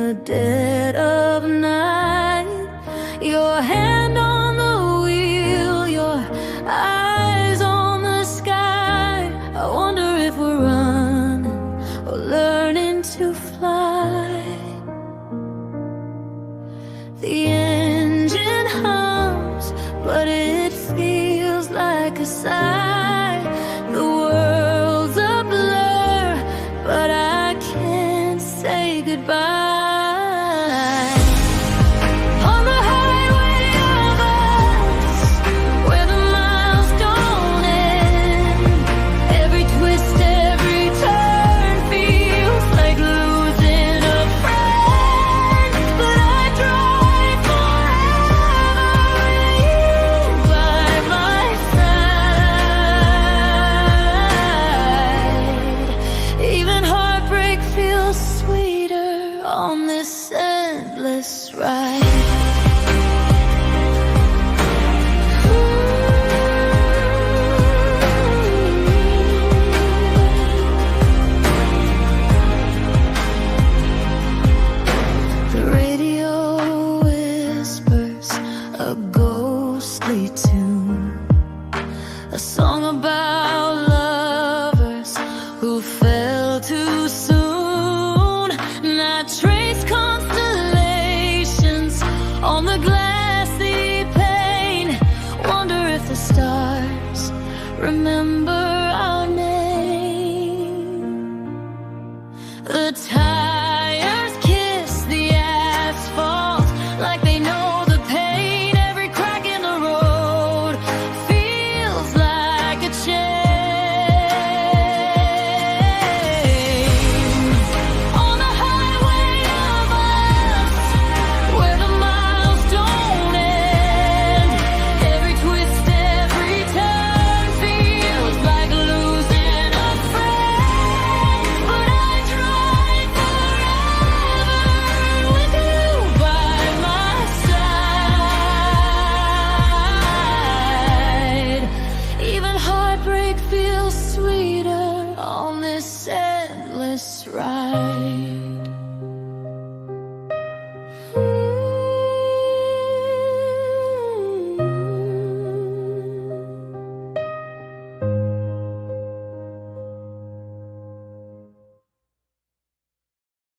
the dead of night. Your hand on the wheel, your eyes on the sky. I wonder if we're running or learning to fly. The engine hums, but it feels like a sigh. The world's a blur, but I can't say goodbye. On the highway of us, where the miles don't end, every twist, every turn feels like losing a friend. But I drive forever with you by my side. Even heartbreak feels sweeter on this endless ride. The radio whispers a ghostly tune, a song about lovers who fell too soon. And I trace constellations on the glassy pane. Wonder if the stars remember our name. The tires kiss the asphalt like they know the pain. Every crack in the road feels like a chain. On the highway of us, where the miles don't end, every twist, every turn feels like losing a friend. But I drive forever with you by my side. Even heartbreak feels sweeter on this endless ride.